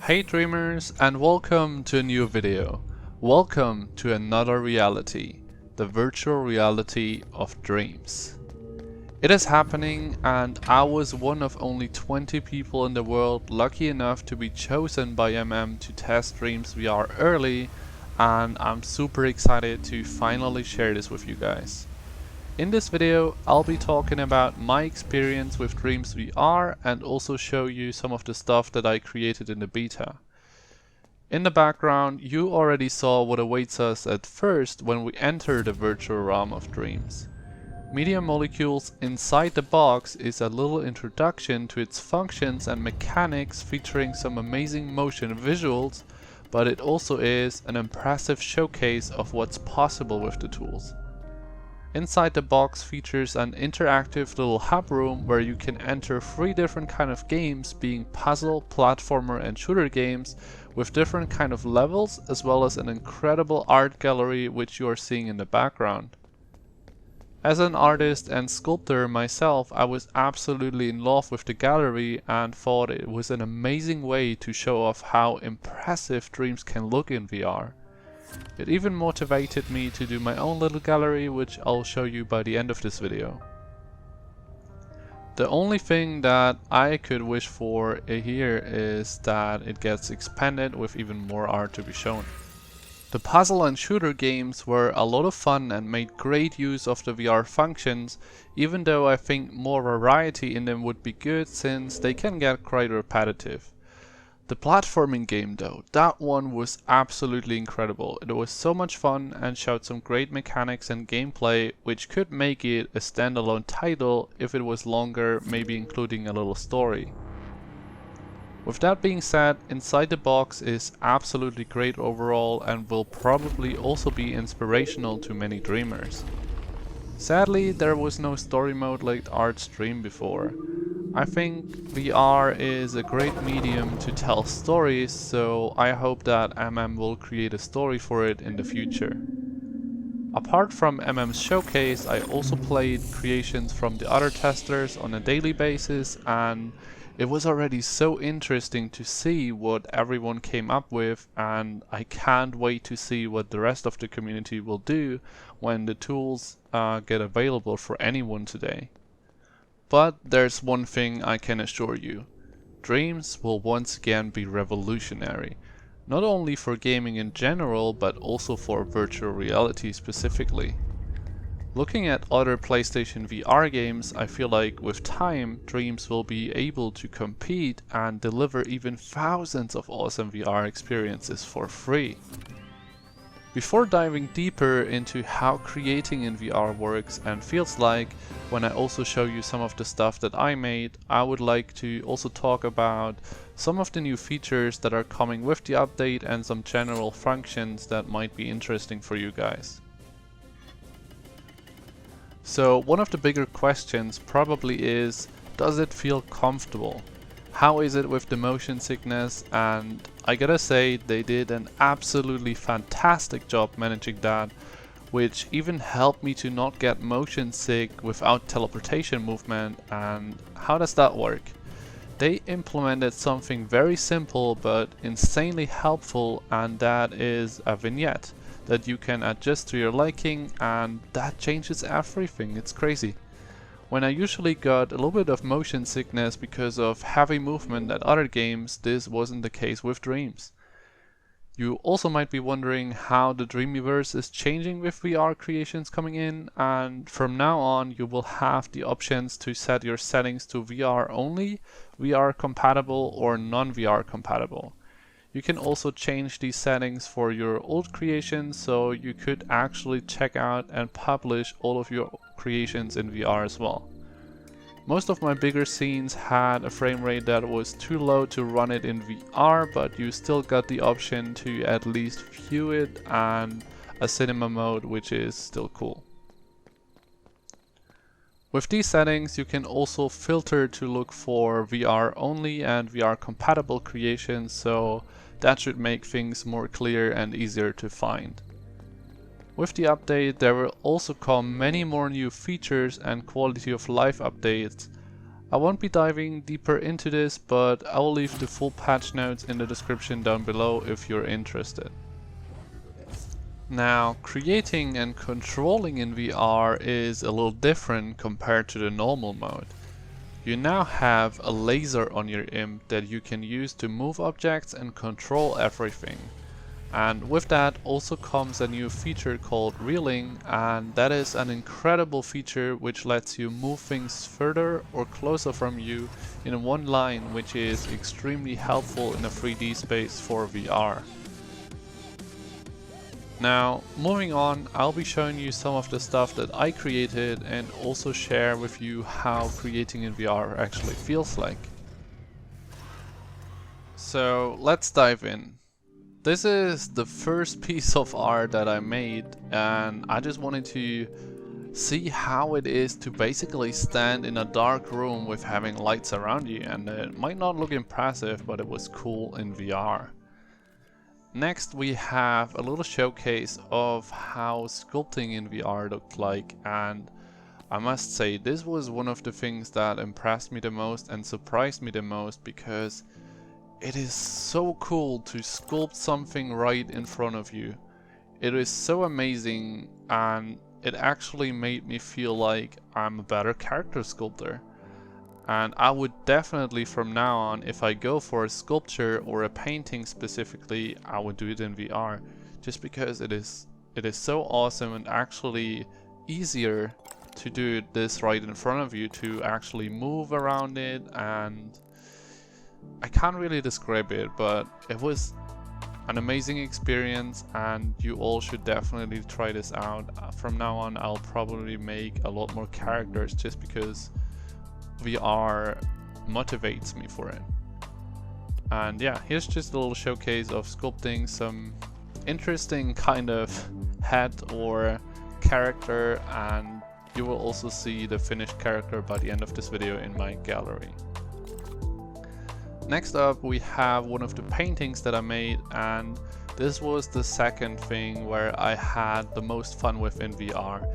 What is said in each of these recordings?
Hey dreamers, and welcome to a new video. Welcome to another reality, the virtual reality of dreams. It is happening, and I was one of only 20 people in the world lucky enough to be chosen by to test Dreams VR early, and I'm super excited to finally share this with you guys. In this video, I'll be talking about my experience with Dreams VR and also show you some of the stuff that I created in the beta. In the background, you already saw what awaits us at first when we enter the virtual realm of dreams. Media Molecules Inside the Box is a little introduction to its functions and mechanics, featuring some amazing motion visuals, but it also is an impressive showcase of what's possible with the tools. Inside the Box features an interactive little hub room where you can enter 3 different kind of games, being puzzle, platformer and shooter games, with different kind of levels, as well as an incredible art gallery which you are seeing in the background. As an artist and sculptor myself, I was absolutely in love with the gallery and thought it was an amazing way to show off how impressive dreams can look in VR. It even motivated me to do my own little gallery, which I'll show you by the end of this video. The only thing that I could wish for here is that it gets expanded with even more art to be shown. The puzzle and shooter games were a lot of fun and made great use of the VR functions, even though I think more variety in them would be good since they can get quite repetitive. The platforming game though, that one was absolutely incredible. It was so much fun and showed some great mechanics and gameplay, which could make it a standalone title if it was longer, maybe including a little story. With that being said, Inside the Box is absolutely great overall and will probably also be inspirational to many dreamers. Sadly, there was no story mode like Art's Dream before. I think VR is a great medium to tell stories, so I hope that will create a story for it in the future. Apart from MM's showcase, I also played creations from the other testers on a daily basis, and it was already so interesting to see what everyone came up with, and I can't wait to see what the rest of the community will do when the tools get available for anyone today. But there's one thing I can assure you. Dreams will once again be revolutionary. Not only for gaming in general, but also for virtual reality specifically. Looking at other PlayStation VR games, I feel like with time, Dreams will be able to compete and deliver even thousands of awesome VR experiences for free. Before diving deeper into how creating in VR works and feels like, when I also show you some of the stuff that I made, I would like to also talk about some of the new features that are coming with the update and some general functions that might be interesting for you guys. So one of the bigger questions probably is, does it feel comfortable? How is it with the motion sickness? And I gotta say, they did an absolutely fantastic job managing that, which even helped me to not get motion sick without teleportation movement. And how does that work? They implemented something very simple but insanely helpful, and that is a vignette that you can adjust to your liking, and that changes everything. It's crazy. When I usually got a little bit of motion sickness because of heavy movement at other games, this wasn't the case with Dreams. You also might be wondering how the Dreamiverse is changing with VR creations coming in, and from now on you will have the options to set your settings to VR only, VR compatible or non-VR compatible. You can also change these settings for your old creations, so you could actually check out and publish all of your creations in VR as well. Most of my bigger scenes had a frame rate that was too low to run it in VR, but you still got the option to at least view it and a cinema mode, which is still cool. With these settings, you can also filter to look for VR only and VR compatible creations, so that should make things more clear and easier to find. With the update, there will also come many more new features and quality of life updates. I won't be diving deeper into this, but I will leave the full patch notes in the description down below if you're interested. Now, creating and controlling in VR is a little different compared to the normal mode. You now have a laser on your imp that you can use to move objects and control everything. And with that also comes a new feature called reeling, and that is an incredible feature which lets you move things further or closer from you in one line, which is extremely helpful in a 3D space for VR. Now, moving on, I'll be showing you some of the stuff that I created and also share with you how creating in VR actually feels like. So let's dive in. This is the first piece of art that I made, and I just wanted to see how it is to basically stand in a dark room with having lights around you, and it might not look impressive, but it was cool in VR. Next we have a little showcase of how sculpting in VR looked like, and I must say this was one of the things that impressed me the most and surprised me the most, because it is so cool to sculpt something right in front of you. It is so amazing, and it actually made me feel like I'm a better character sculptor. And I would definitely from now on, if I go for a sculpture or a painting specifically, I would do it in VR. Just because it is so awesome and actually easier to do this right in front of you, to actually move around it, and I can't really describe it, but it was an amazing experience and you all should definitely try this out. From now on I'll probably make a lot more characters just because VR motivates me for it. And yeah, here's just a little showcase of sculpting some interesting kind of head or character, and you will also see the finished character by the end of this video in my gallery. Next up we have one of the paintings that I made, and this was the second thing where I had the most fun with in VR.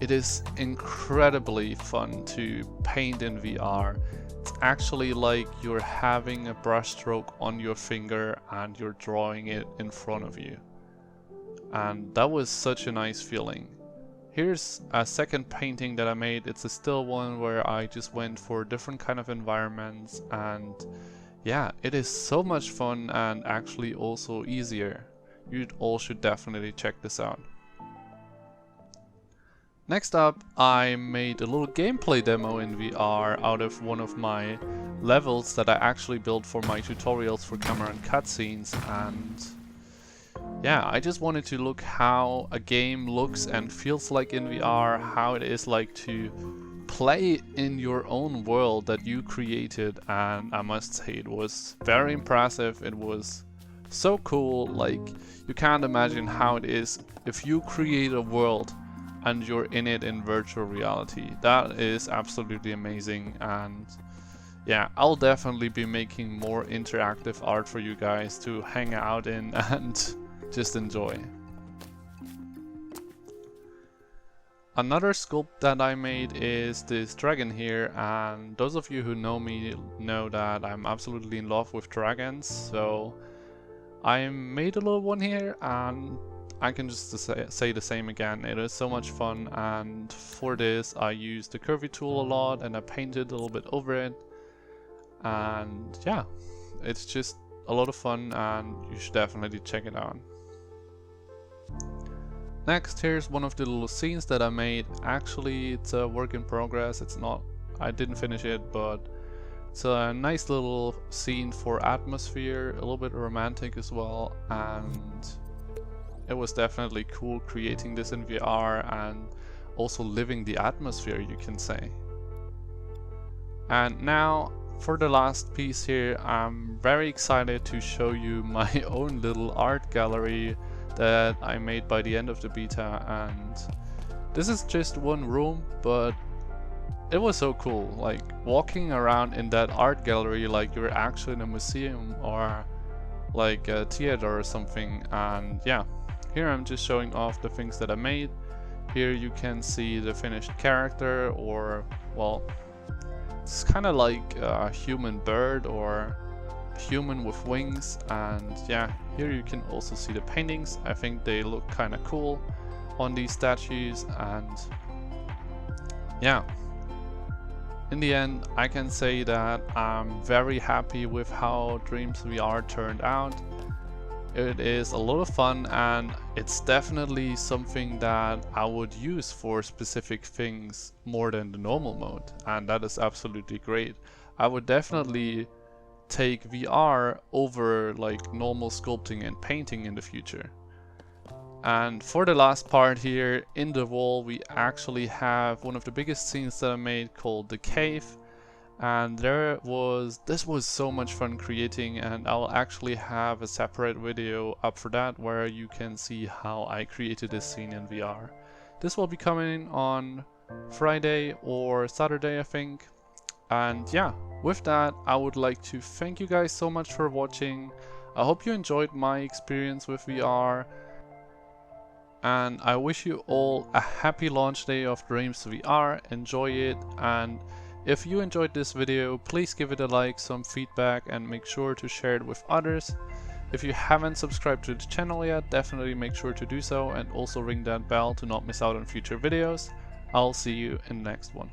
It is incredibly fun to paint in VR. It's actually like you're having a brushstroke on your finger and you're drawing it in front of you. And that was such a nice feeling. Here's a second painting that I made. It's a still one where I just went for different kind of environments, and yeah, it is so much fun and actually also easier. You all should definitely check this out. Next up, I made a little gameplay demo in VR out of one of my levels that I actually built for my tutorials for camera and cutscenes, and yeah, I just wanted to look how a game looks and feels like in VR, how it is like to play in your own world that you created, and I must say it was very impressive. It was so cool. Like, you can't imagine how it is if you create a world and you're in it in virtual reality. That is absolutely amazing, and yeah, I'll definitely be making more interactive art for you guys to hang out in and just enjoy. Another sculpt that I made is this dragon here, and those of you who know me know that I'm absolutely in love with dragons, so I made a little one here, and I can just say the same again. It is so much fun, and for this I used the curvy tool a lot and I painted a little bit over it, and yeah, it's just a lot of fun and you should definitely check it out. Next, here's one of the little scenes that I made. Actually, it's a work in progress. I didn't finish it, but it's a nice little scene for atmosphere, a little bit romantic as well, and it was definitely cool creating this in VR and also living the atmosphere, you can say. And now for the last piece here, I'm very excited to show you my own little art gallery that I made by the end of the beta, and this is just one room, but it was so cool, like walking around in that art gallery like you're actually in a museum or like a theater or something. And yeah, here I'm just showing off the things that I made. Here you can see the finished character, or well, It's kind of like a human bird or human with wings, and yeah, here you can also see the paintings. I think they look kind of cool on these statues, and yeah, in the end I can say that I'm very happy with how Dreams VR turned out. It is a lot of fun, and it's definitely something that I would use for specific things more than the normal mode, and that is absolutely great. I would definitely take VR over like normal sculpting and painting in the future. And for the last part here, in the wall we actually have one of the biggest scenes that I made called The Cave. And this was so much fun creating, and I'll actually have a separate video up for that where you can see how I created this scene in VR. This will be coming on Friday or Saturday, I think. And yeah, with that, I would like to thank you guys so much for watching. I hope you enjoyed my experience with VR, and I wish you all a happy launch day of Dreams VR. Enjoy it, and if you enjoyed this video, please give it a like, some feedback, and make sure to share it with others. If you haven't subscribed to the channel yet, definitely make sure to do so, and also ring that bell to not miss out on future videos. I'll see you in the next one.